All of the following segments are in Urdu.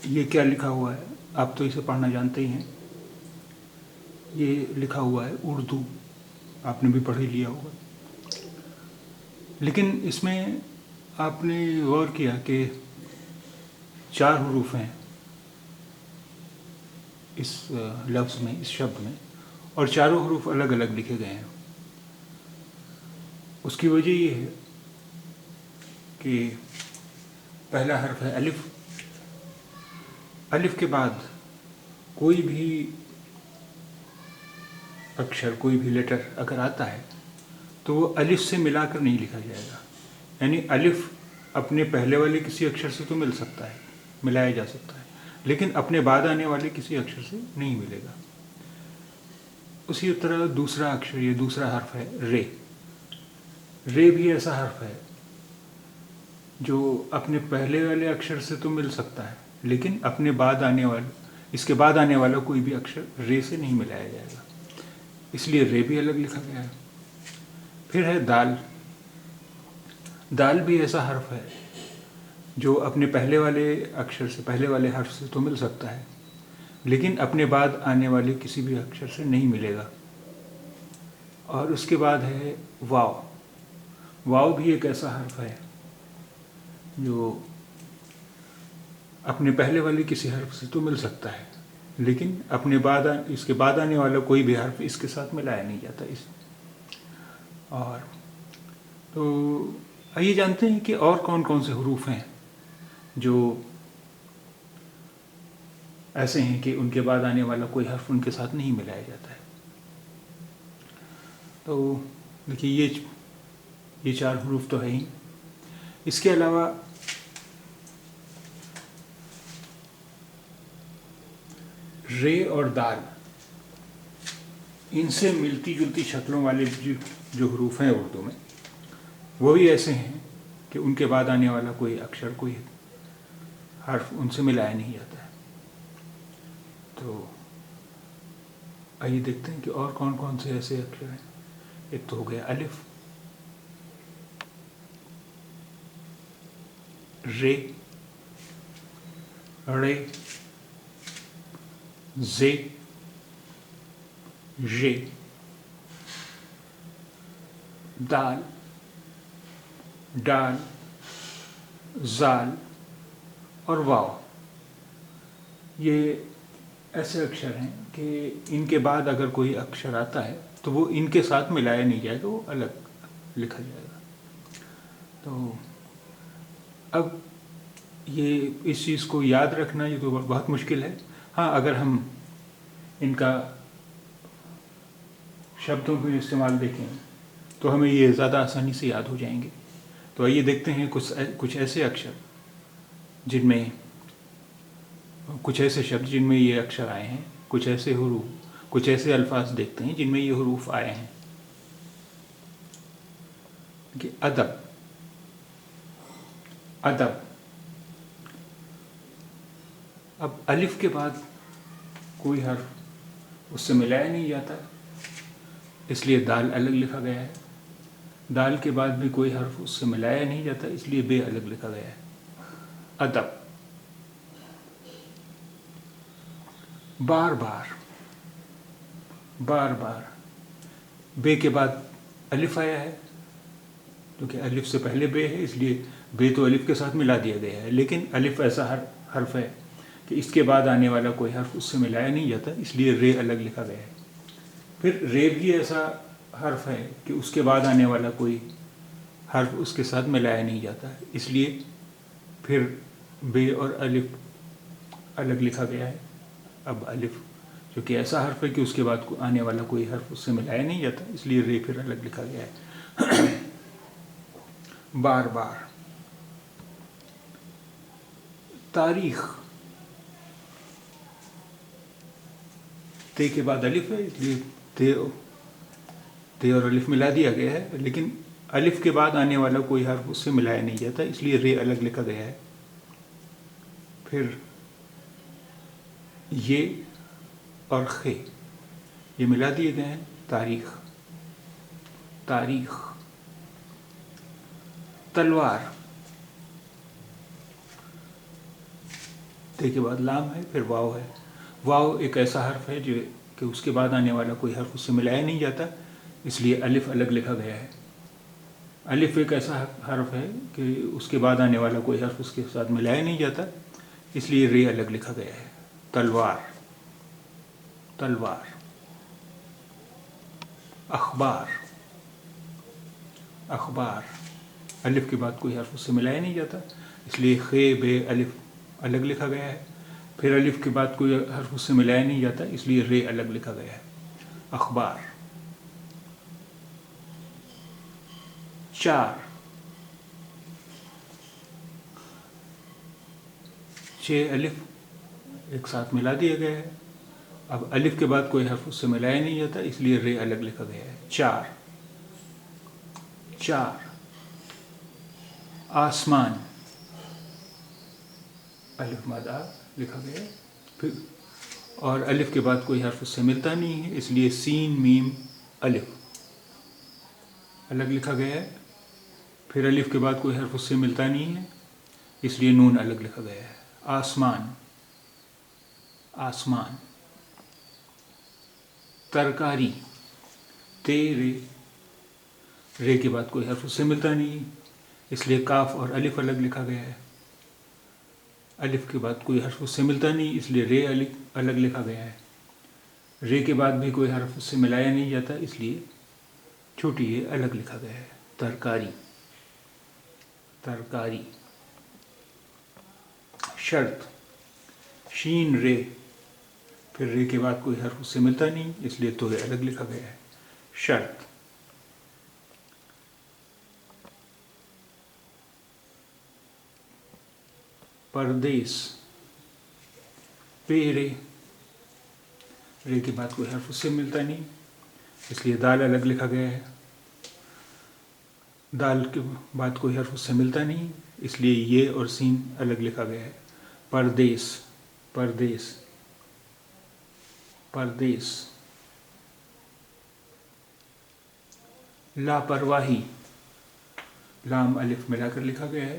یہ کیا لکھا ہوا ہے؟ آپ تو اسے پڑھنا جانتے ہی ہیں. یہ لکھا ہوا ہے اردو، آپ نے بھی پڑھ ہی لیا ہوگا. لیکن اس میں آپ نے غور کیا کہ 4 حروف ہیں اس لفظ میں، اس شبد میں، اور چاروں حروف الگ الگ لکھے گئے ہیں. اس کی وجہ یہ ہے کہ پہلا حرف ہے الف. الف کے بعد کوئی بھی اکشر، کوئی بھی لیٹر اگر آتا ہے تو وہ الف سے ملا کر نہیں لکھا جائے گا. یعنی الف اپنے پہلے والے کسی اکشر سے تو مل سکتا ہے، ملایا جا سکتا ہے، لیکن اپنے بعد آنے والے کسی اکشر سے نہیں ملے گا. اسی طرح دوسرا اکشر، یہ دوسرا حرف ہے رے. رے بھی ایسا حرف ہے جو اپنے پہلے والے اکشر سے تو مل سکتا ہے، لیکن اپنے بعد آنے والے، اس کے بعد آنے والا کوئی بھی اکشر رے سے نہیں ملایا جائے گا، اس لیے رے بھی الگ لکھا گیا ہے. پھر ہے دال. دال بھی ایسا حرف ہے جو اپنے پہلے والے اکشر سے، پہلے والے حرف سے تو مل سکتا ہے، لیکن اپنے بعد آنے والے کسی بھی اکشر سے نہیں ملے گا. اور اس کے بعد ہے واو. واو بھی ایک ایسا حرف ہے جو اپنے پہلے والے کسی حرف سے تو مل سکتا ہے، لیکن اپنے بعد، اس کے بعد آنے والا کوئی بھی حرف اس کے ساتھ ملایا نہیں جاتا. اور تو آئیے جانتے ہیں کہ اور کون کون سے حروف ہیں جو ایسے ہیں کہ ان کے بعد آنے والا کوئی حرف ان کے ساتھ نہیں ملایا جاتا ہے. تو دیکھیے یہ 4 حروف تو ہے ہی. اس کے علاوہ رے اور دال، ان سے ملتی جلتی شکلوں والے جو حروف ہیں اردو میں، وہ بھی ایسے ہیں کہ ان کے بعد آنے والا کوئی اکشر، کوئی حرف ان سے ملایا نہیں جاتا ہے. تو آئیے دیکھتے ہیں کہ اور کون کون سے ایسے اکشر ہیں. ایک تو ہو گیا الف، رے، رے، زے، ژے، دال، ڈال، زال اور واو. یہ ایسے اکشر ہیں کہ ان کے بعد اگر کوئی اکشر آتا ہے تو وہ ان کے ساتھ ملایا نہیں جائے گا، وہ الگ لکھا جائے گا. تو اب یہ اس چیز کو یاد رکھنا یہ تو بہت مشکل ہے. ہاں، اگر ہم ان کا شبدوں کے استعمال دیکھیں تو ہمیں یہ زیادہ آسانی سے یاد ہو جائیں گے. تو آئیے دیکھتے ہیں کچھ ایسے اکشر جن میں، کچھ ایسے شبد جن میں یہ اکشر آئے ہیں، کچھ ایسے حروف، کچھ ایسے الفاظ دیکھتے ہیں جن میں یہ حروف آئے ہیں. کہ ادب. ادب. اب الف کے بعد کوئی حرف اس سے ملایا نہیں جاتا، اس لیے دال الگ لکھا گیا ہے. دال کے بعد بھی کوئی حرف اس سے ملایا نہیں جاتا، اس لیے بے الگ لکھا گیا ہے. ادب. بار بار. بار بار. بے کے بعد الف آیا ہے کیونکہ الف سے پہلے بے ہے، اس لیے بے تو الف کے ساتھ ملا دیا گیا ہے، لیکن الف ایسا حرف ہے کہ اس کے بعد آنے والا کوئی حرف اس سے ملایا نہیں جاتا، اس لیے رے الگ لکھا گیا ہے. پھر رے بھی ایسا حرف ہے کہ اس کے بعد آنے والا کوئی حرف اس کے ساتھ ملایا نہیں جاتا ہے، اس لیے پھر بے اور الف الگ لکھا گیا ہے. اب الف جو کہ ایسا حرف ہے کہ اس کے بعد آنے والا کوئی حرف اس سے ملایا نہیں جاتا، اس لیے رے پھر الگ لکھا گیا ہے. بار بار. تاریخ. تے کے بعد الف ہے، اس لیے تے اور الف ملا دیا گیا ہے، لیکن الف کے بعد آنے والا کوئی حرف اس سے ملایا نہیں جاتا، اس لیے رے الگ لکھا گیا ہے. پھر یہ اور خے، یہ ملا دیے گئے ہیں. تاریخ. تاریخ. تلوار. تے کے بعد لام ہے، پھر واو ہے. واو ایک ایسا حرف ہے جو کہ اس کے بعد آنے والا کوئی حرف اس سے ملایا نہیں جاتا، اس لیے الف الگ لکھا گیا ہے. الف ایک ایسا حرف ہے کہ اس کے بعد آنے والا کوئی حرف اس کے ساتھ ملایا نہیں جاتا، اس لیے رے الگ لکھا گیا ہے. تلوار، تلوار. اخبار، اخبار. الف کے بعد کوئی حرف اس سے ملایا نہیں جاتا، اس لیے خے بے الف الگ لکھا گیا ہے. پھر الف کے بعد کوئی حرف اس سے ملایا نہیں جاتا، اس لیے رے الگ لکھا گیا ہے. اخبار. چار، چھ الف ایک ساتھ ملا دیا گیا ہے. اب الف کے بعد کوئی حرف اس سے ملایا نہیں جاتا، اس لیے رے الگ لکھا گیا ہے. چار، چار. آسمان، الف ماد آ لکھا گیا ہے. پھر اور الف کے بعد کوئی حرف اس سے ملتا نہیں ہے، اس لیے سین میم الف الگ لکھا گیا ہے. پھر الف کے بعد کوئی حرف اس سے ملتا نہیں ہے، اس لیے نون الگ لکھا گیا ہے. آسمان، آسمان. ترکاری، تے رے، رے کے بعد کوئی حرف اس سے ملتا نہیں، اس لیے کاف اور الف الگ لکھا گیا ہے. الف کے بعد کوئی حرف اس سے ملتا نہیں، اس لیے رے الگ لکھا گیا ہے. رے کے بعد بھی کوئی حرف اس سے ملایا نہیں جاتا، اس لیے چھوٹی یہ الگ لکھا گیا ہے. ترکاری، ترکاری. شرط، شین رے، پھر رے کے بعد کوئی حرف اس سے ملتا نہیں، اس لیے تو الگ لکھا گیا ہے. شرط. پردیس، پے رے، رے کے بعد کوئی حرف اس سے ملتا نہیں، اس لیے دال الگ لکھا گیا ہے. دال کے بعد کوئی حرف اس سے ملتا نہیں، اس لیے یہ اور سین الگ لکھا گیا ہے. پردیس، پردیس، پردیس. لاپرواہی، لام الف ملا کر لکھا گیا ہے.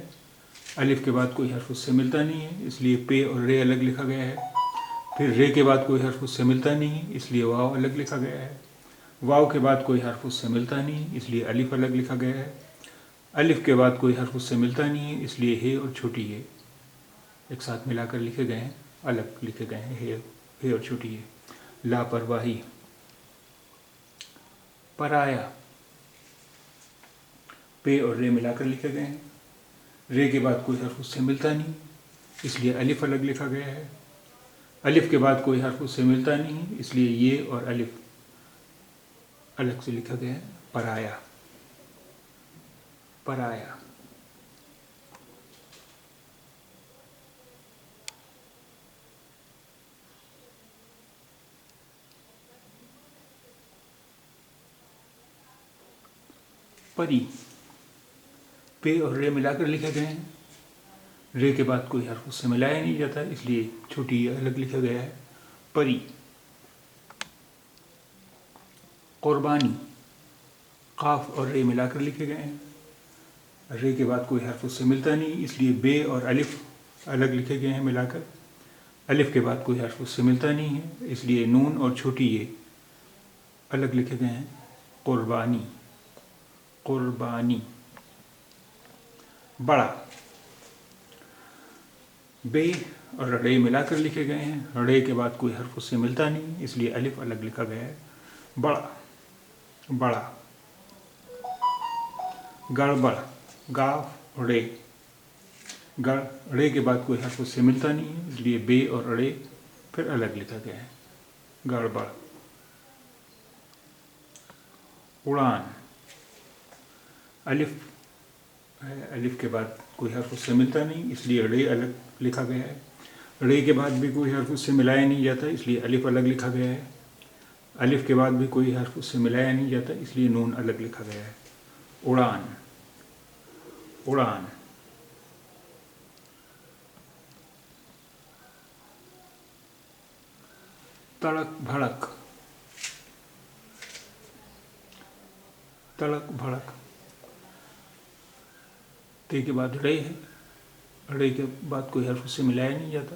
الف کے بعد کوئی حرف اس سے ملتا نہیں ہے، اس لیے پے اور رے الگ لکھا گیا ہے. پھر رے کے بعد کوئی حرف اس سے ملتا نہیں، اس لیے واو الگ لکھا گیا ہے. واو کے بعد کوئی حرف اس سے ملتا نہیں، اس لیے الف الگ لکھا گیا ہے. الف کے بعد کوئی حرف اس سے ملتا نہیں ہے، اس لیے ہے اور چھوٹی ہے ایک ساتھ ملا کر لکھے گئے ہیں، الگ لکھے گئے ہیں، ہے اور چھوٹی ہے. لاپرواہی. پرایا، پے اور رے ملا کر لکھے گئے ہیں. رے کے بعد کوئی حرف اس سے ملتا نہیں، اس لیے الف الگ لکھا گیا ہے. الف کے بعد کوئی حرف اس سے ملتا نہیں، اس لیے یہ اور الف الگ سے لکھا گیا ہے. پرایا، پرایا. پری، پے اور رے ملا کر لکھے گئے ہیں. رے کے بعد کوئی حرف اس سے ملایا نہیں جاتا، اس لیے چھوٹی الگ لکھا گیا ہے. پری. قربانی، قاف اور رے ملا کر لکھے گئے ہیں. رے کے بعد کوئی حرف اس سے ملتا نہیں، اس لیے بے اور الف الگ لکھے گئے ہیں ملا کر. الف کے بعد کوئی حرف اس سے ملتا نہیں ہے، اس لیے نون اور چھوٹی یہ الگ لکھے گئے ہیں. قربانی، قربانی. بڑا، بے اور رڑے ملا کر لکھے گئے ہیں. رڑے کے بعد کوئی حرف اس سے ملتا نہیں، اس لیے الف الگ لکھا گیا ہے. بڑا، بڑا. گڑبڑ، گاف رڑے، رڑے کے بعد کوئی حرف اس سے ملتا نہیں ہے، اس لیے بے اور رڑے پھر الگ لکھا گیا ہے. گڑبڑ. اڑان، الف ہے، الف کے بعد کوئی حرف اس سے ملتا نہیں، اس لیے رے الگ لکھا گیا ہے. رے کے بعد بھی کوئی حرف اس سے ملایا نہیں جاتا، اس لیے الف الگ لکھا گیا ہے. الف کے بعد بھی کوئی حرف اس سے ملایا نہیں جاتا، اس لیے نون الگ لکھا گیا ہے. اڑان، اڑان. تڑک بھڑک، تڑک بھڑک. تے کے بعد رے ہے، رے کے بعد کوئی حرف اس سے ملایا نہیں جاتا،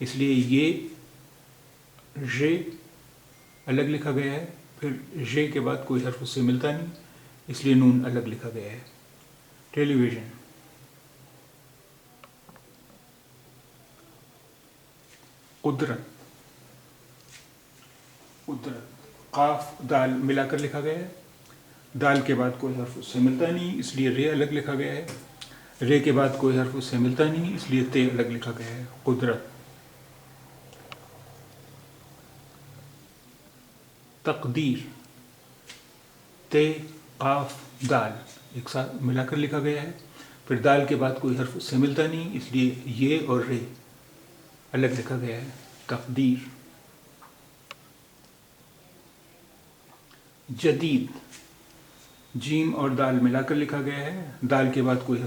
اس لیے یہ ر الگ لکھا گیا ہے، پھر ر کے بعد کوئی حرف اس سے ملتا نہیں، اس لیے نون الگ لکھا گیا ہے۔ ٹیلی ویژن، قدرت، قدرت، قاف دال ملا کر لکھا گیا ہے، دال کے بعد کوئی حرف اس سے ملتا نہیں، اس لیے رے الگ لکھا گیا ہے، رے کے بعد کوئی حرف اس سے ملتا نہیں، اس لیے تے الگ لکھا گیا ہے۔ قدرت، تقدیر، تے قاف دال ایک ساتھ ملا کر لکھا گیا ہے، پھر دال کے بعد کوئی حرف اس سے ملتا نہیں، اس لیے یہ اور رے الگ لکھا گیا ہے۔ تقدیر، جدید، جیم اور دال ملا کر لکھا گیا ہے، دال کے بعد کوئی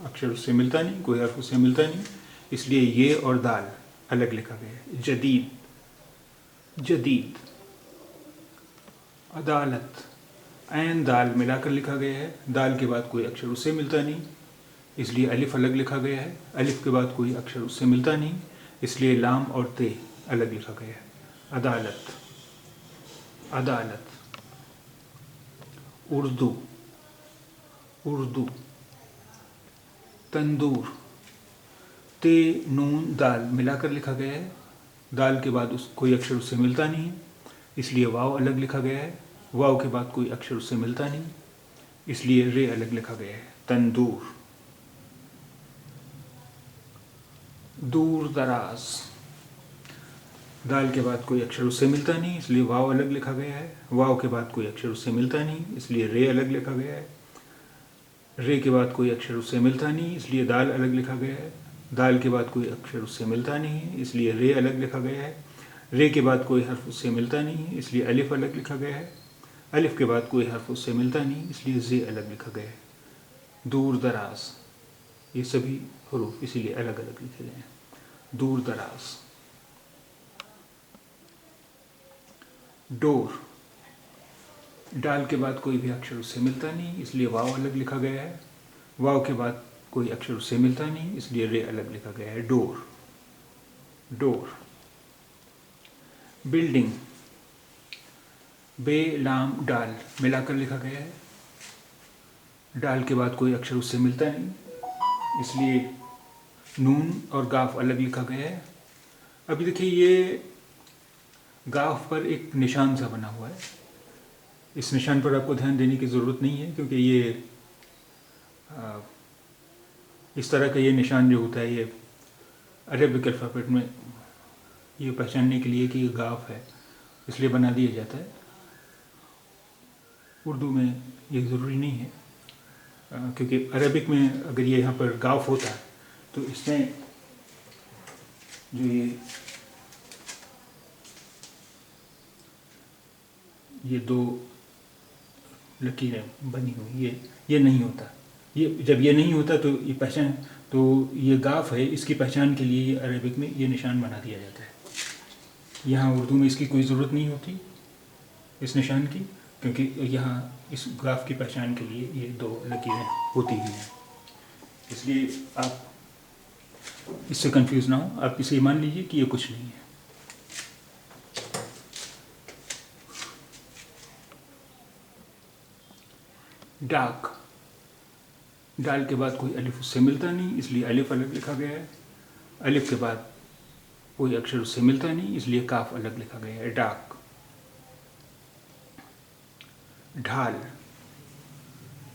اکشر اس سے ملتا نہیں، کوئی حرف اس سے ملتا نہیں، اس لیے یہ اور دال الگ لکھا گیا ہے۔ جدید، جدید، عدالت، عین دال ملا کر لکھا گیا ہے، دال کے بعد کوئی اکشر اس سے ملتا نہیں، اس لیے الف الگ لکھا گیا ہے، الف کے بعد کوئی اکشر اس سے ملتا نہیں، اس لیے لام اور تے الگ لکھا گیا ہے۔ عدالت، عدالت، اردو، اردو، تندور، تے نون دال ملا کر لکھا گیا ہے، دال کے بعد کوئی اکشر اس سے ملتا نہیں، اس لیے واو الگ لکھا گیا ہے، واو کے بعد کوئی اکشر اس سے ملتا نہیں، اس لیے رے الگ لکھا گیا ہے۔ تندور، دور دراز، دال کے بعد کوئی اکشر اس سے ملتا نہیں، اس لیے واو الگ لکھا گیا ہے، واو کے بعد کوئی اکشر اس سے ملتا نہیں، اس لیے رے الگ لکھا گیا ہے، رے کے بعد کوئی اکشر اس سے ملتا نہیں، اس لیے دال الگ لکھا گیا ہے، دال کے بعد کوئی اکشر اس سے ملتا نہیں، اس لیے رے الگ لکھا گیا ہے، رے کے بعد کوئی حرف اس سے ملتا نہیں، اس لیے الف الگ لکھا گیا ہے، الف کے بعد کوئی حرف اس سے ملتا نہیں، اس لیے زے الگ لکھا گیا ہے۔ دور دراز، یہ سبھی حروف اسی لیے الگ الگ لکھے گئے ہیں۔ دور دراز، ڈور، ڈال کے بعد کوئی بھی اکشر اس سے ملتا نہیں، اس لیے واو الگ لکھا گیا ہے، واو کے بعد کوئی اکشر اس سے ملتا نہیں، اس لیے رے الگ لکھا گیا ہے۔ ڈور، ڈور، بلڈنگ، بے لام ڈال ملا کر لکھا گیا ہے، ڈال کے بعد کوئی اکشر اس سے ملتا نہیں، اس لیے نون اور گاف الگ لکھا گیا ہے۔ ابھی دیکھیے یہ گاف پر ایک نشان سا بنا ہوا ہے، اس نشان پر آپ کو دھیان دینے کی ضرورت نہیں ہے، کیونکہ یہ اس طرح کا یہ نشان جو ہوتا ہے یہ عربک الفابیٹ میں یہ پہچاننے کے لیے کہ یہ گاف ہے اس لیے بنا دیا جاتا ہے، اردو میں یہ ضروری نہیں ہے، کیونکہ عربک میں اگر یہ یہاں پر گاف ہوتا تو اس میں جو یہ دو لکیریں بنی ہوئی یہ نہیں ہوتا، یہ جب یہ نہیں ہوتا تو یہ پہچان تو یہ گاف ہے، اس کی پہچان کے لیے یہ عربک میں یہ نشان بنا دیا جاتا ہے، یہاں اردو میں اس کی کوئی ضرورت نہیں ہوتی اس نشان کی، کیونکہ یہاں اس گاف کی پہچان کے لیے یہ دو لکیریں ہوتی ہی ہیں، اس لیے آپ اس سے کنفیوز نہ ہو، آپ اسے مان لیجئے کہ یہ کچھ نہیں ہے۔ ڈاک، ڈال کے بعد کوئی الف اس سے ملتا نہیں، اس لیے الف الگ لکھا گیا ہے، الف کے بعد کوئی اکشر اس سے ملتا نہیں، اس لیے کاف الگ لکھا گیا ہے۔ ڈاک، ڈھال،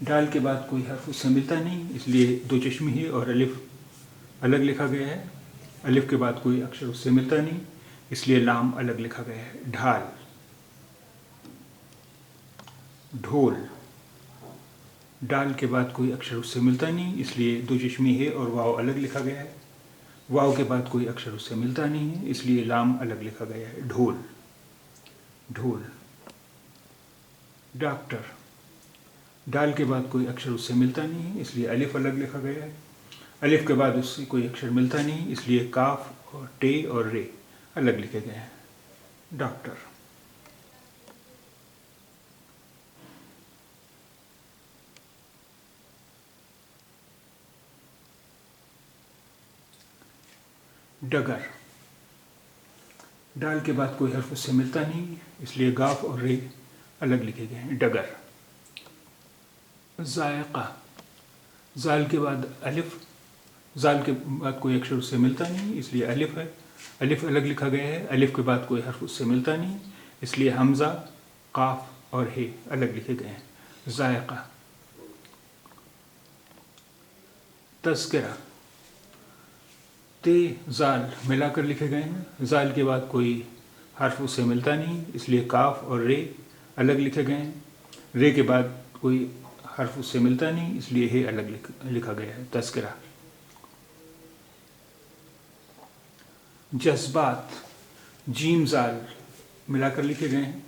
ڈال کے بعد کوئی حرف اس سے ملتا نہیں، اس لیے دو چشمی ہے اور الف الگ لکھا گیا ہے، الف کے بعد کوئی اکشر اس سے ملتا نہیں، اس لیے لام الگ لکھا گیا ہے۔ ڈھال، ڈھول، ڈال کے بعد کوئی اکشر اس سے ملتا نہیں، اس لیے دو چشمی ہے اور واو الگ لکھا گیا ہے، واو کے بعد کوئی اکشر اس سے ملتا نہیں ہے، اس لیے لام الگ لکھا گیا ہے۔ ڈھول، ڈھول، ڈاکٹر، ڈال کے بعد کوئی اکشر اس سے ملتا نہیں، اس لیے الف الگ لکھا گیا ہے، الف کے بعد اس سے کوئی اکشر ملتا نہیں، اس لیے کاف اور ٹے اور رے الگ لکھے گئے ہیں۔ ڈاکٹر، ڈگر، ڈال کے بعد کوئی حرف اس سے ملتا نہیں، اس لیے گاف اور رے الگ لکھے گئے ہیں، ڈگر۔ ذائقہ، زال کے بعد الف، زال کے بعد کوئی اکشر اس سے ملتا نہیں، اس لیے الف ہے، الف الگ لکھا گیا ہے۔ الف کے بعد کوئی حرف اس سے ملتا نہیں، اس لیے حمزہ، قاف اور ہے الگ لکھے گئے ہیں، ذائقہ۔ تذکرہ، تے زال ملا کر لکھے گئے ہیں، زال کے بعد کوئی حرف اس سے ملتا نہیں، اس لیے کاف اور رے الگ لکھے گئے ہیں۔ رے کے بعد کوئی حرف اس سے ملتا نہیں، اس لیے ہے الگ لکھا گیا ہے، تذکرہ۔ جذبات، جیم زال ملا کر لکھے گئے ہیں،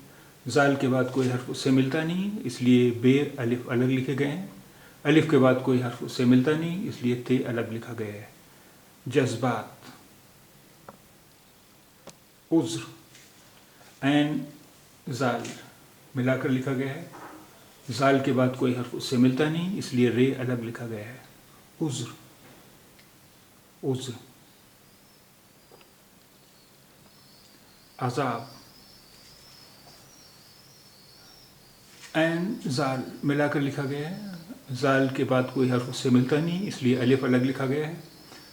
زال کے بعد کوئی حرف اس سے ملتا نہیں، اس لیے بے الف الگ لکھے گئے ہیں۔ الف کے بعد کوئی حرف اس سے ملتا نہیں، اس لیے تے الگ لکھا گیا ہے، جذبات۔ عذر، عین زال ملا کر لکھا گیا ہے، زال کے بعد کوئی حرف اس سے ملتا نہیں، اس لیے رے الگ لکھا گیا ہے، عذر، عذر۔ عذاب، عین زال ملا کر لکھا گیا ہے، زال کے بعد کوئی حرف اس سے ملتا نہیں، اس لیے الف الگ لکھا گیا ہے۔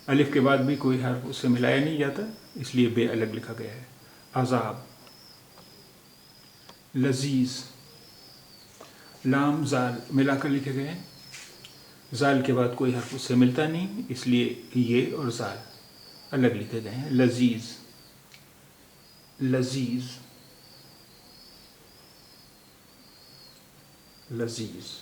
الف کے بعد بھی کوئی حرف اس سے ملایا نہیں جاتا، اس لیے بے الگ لکھا گیا ہے، عذاب۔ لذیذ، لام زال ملا کر لکھے گئے ہیں، زال کے بعد کوئی حرف اس سے ملتا نہیں، اس لیے یہ اور زال الگ لکھے گئے ہیں، لذیذ، لذیذ، لذیذ۔